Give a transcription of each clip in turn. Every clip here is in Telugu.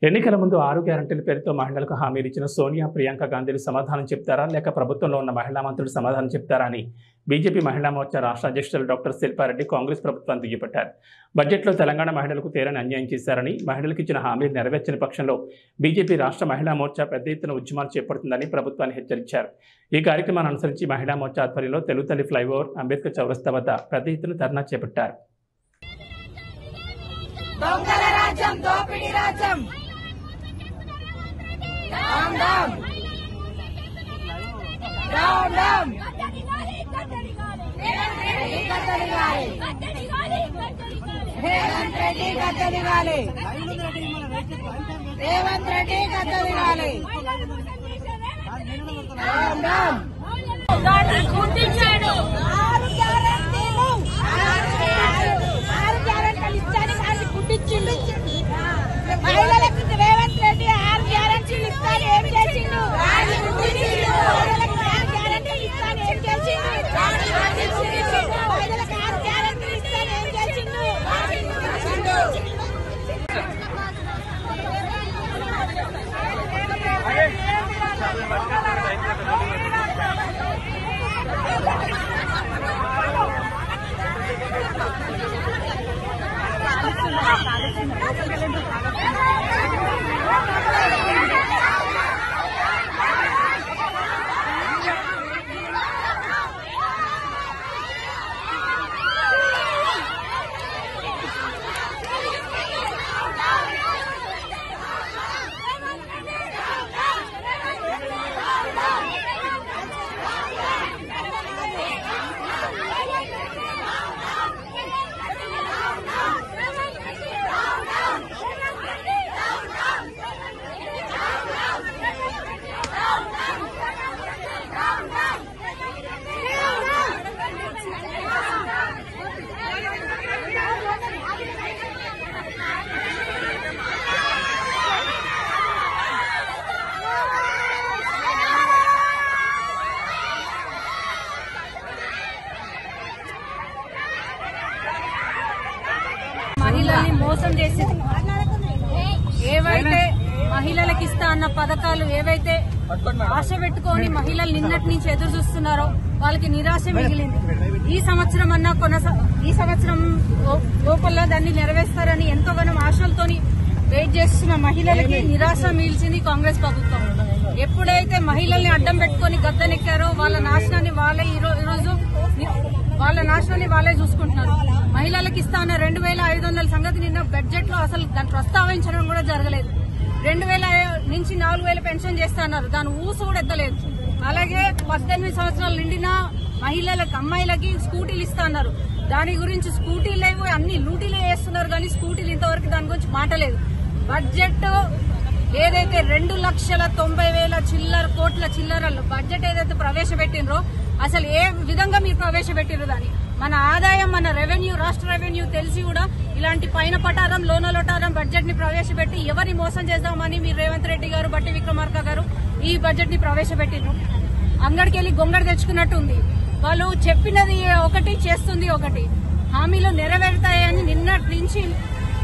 ఎన్నికల ముందు 6 గ్యారంటీల పేరుతో మహిళలకు హామీలు ఇచ్చిన సోనియా, ప్రియాంక గాంధీలు సమాధానం చెప్తారా లేక ప్రభుత్వంలో ఉన్న మహిళా మంత్రులు సమాధానం చెప్తారా అని బీజేపీ మహిళా మోర్చా రాష్ట్ర అధ్యక్షులు డాక్టర్ శిల్పారెడ్డి కాంగ్రెస్ ప్రభుత్వాన్ని దుయ్యబట్టారు. బడ్జెట్లో తెలంగాణ మహిళలకు తీరని అన్యాయం చేశారని, మహిళలకు ఇచ్చిన హామీలు నెరవేర్చని పక్షంలో బీజేపీ రాష్ట్ర మహిళా మోర్చా పెద్ద ఎత్తున ఉద్యమాలు చేపడుతుందని ప్రభుత్వాన్ని హెచ్చరించారు. ఈ కార్యక్రమాన్ని అనుసరించి మహిళా మోర్చా ఆధ్వర్యంలో తెలుగుతల్లి ఫ్లైఓవర్, అంబేద్కర్ చౌరస్తా వద్ద పెద్ద ఎత్తున ధర్నా చేపట్టారు. Down, down. Down, down. Revant Reddy Kattadigali. Down, down. గుర్తించాడు 6 గ్యారెంటీలు 6 గ్యారెంటీలు ఇస్తాను కానీ గుర్తించిండు. మహిళలకు రేవంత్ రెడ్డి 6 గ్యారెంటీలు ఇస్తాను ఏం చేసిండు? మహిళలకు 6 గ్యారెంటీలు ఇస్తాను ఏం చేసిండు? మహిళలకు 6 గ్యారెంటీలు ఇస్తాను ఏం చేసిండు? మహిళల్ని మోసం చేసింది. ఏవైతే మహిళలకు ఇస్తా అన్న పథకాలు ఏవైతే ఆశ పెట్టుకొని మహిళలు నిన్నటి నుంచి ఎదురు చూస్తున్నారో వాళ్ళకి నిరాశ మిగిలింది. ఈ సంవత్సరం లోపల దాన్ని నెరవేర్స్తారని ఎంతోగానో ఆశలతోని వెయిట్ చేస్తున్న మహిళలకి నిరాశ మిగిల్చింది కాంగ్రెస్ ప్రభుత్వం. ఎప్పుడైతే మహిళల్ని అడ్డం పెట్టుకుని గద్దెనెక్కారో వాళ్ళ నాశనాన్ని వాళ్ళే చూసుకుంటున్నారు. మహిళలకు ఇస్తా అన్న 2500 సంగతి నిన్న బడ్జెట్ లో అసలు దాన్ని ప్రస్తావించడం కూడా జరగలేదు. 2000 నుంచి 4000 పెన్షన్ చేస్తా అన్నారు, దాని ఊసు కూడా ఎత్తలేదు. అలాగే 18 సంవత్సరాలు నిండిన మహిళలకు, అమ్మాయిలకి స్కూటీలు ఇస్తా అన్నారు. దాని గురించి స్కూటీలు లేవు, అన్ని లూటీలే చేస్తున్నారు కానీ స్కూటీలు ఇంతవరకు దాని గురించి మాటలేదు. బడ్జెట్ ఏదైతే 2,90,000 కోట్ల చిల్లరలు బడ్జెట్ ఏదైతే ప్రవేశపెట్టినరో అసలు ఏ విధంగా మీరు ప్రవేశపెట్టిరు దాన్ని? మన ఆదాయం, మన రెవెన్యూ, రాష్ట్ర రెవెన్యూ తెలిసి కూడా ఇలాంటి పైన పటారం లోన లోటారం బడ్జెట్ ని ప్రవేశపెట్టి ఎవరిని మోసం చేద్దామని మీరు రేవంత్ రెడ్డి గారు, బట్టి విక్రమార్క గారు ఈ బడ్జెట్ ని ప్రవేశపెట్టిరు. అంగడికి వెళ్లి గొంగడి తెచ్చుకున్నట్టు ఉంది. వాళ్ళు చెప్పినది ఒకటి, చేస్తుంది ఒకటి. హామీలు నెరవేరుతాయని నిన్నటి నుంచి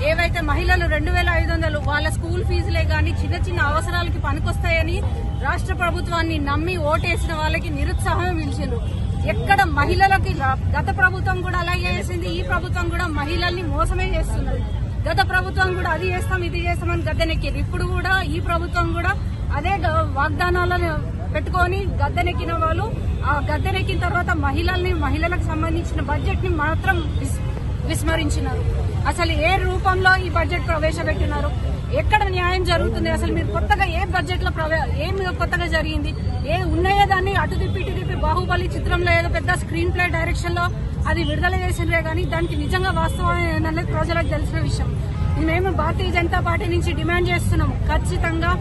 ఏవైతే మహిళలు 2,500 వాళ్ళ స్కూల్ ఫీజులే గాని చిన్న చిన్న అవసరాలకి పనికొస్తాయని రాష్ట్ర ప్రభుత్వాన్ని నమ్మి ఓటేసిన వాళ్ళకి నిరుత్సాహం మిలిచిండ్రు. ఎక్కడ మహిళలకి గత ప్రభుత్వం కూడా అలాగే చేసింది, ఈ ప్రభుత్వం కూడా మహిళల్ని మోసమే చేస్తున్నది. గత ప్రభుత్వం కూడా అది చేస్తాం ఇది చేస్తామని గద్దెనెక్కింది. ఇప్పుడు కూడా ఈ ప్రభుత్వం కూడా అదే వాగ్దానాలను పెట్టుకొని గద్దెనెక్కిన వాళ్ళు ఆ గద్దెనెక్కిన తర్వాత మహిళలకు సంబంధించిన బడ్జెట్ ని మాత్రం విస్మరించినారు. అసలు ఏ రూపంలో ఈ బడ్జెట్ ప్రవేశపెట్టినారు? ఎక్కడ న్యాయం జరుగుతుంది? అసలు మీరు కొత్తగా ఏ బడ్జెట్ లో ఏమి కొత్తగా జరిగింది? ఉన్నాయో దాన్ని అటు తిప్పి ఇటు తిప్పి బాహుబలి చిత్రంలో ఏదో పెద్ద స్క్రీన్ ప్లే డైరెక్షన్ లో అది విడుదల చేసినరే గానీ దానికి నిజంగా వాస్తవం ఏంటనేది ప్రజలకు తెలిసిన విషయం. మేము భారతీయ జనతా పార్టీ నుంచి డిమాండ్ చేస్తున్నాము, ఖచ్చితంగా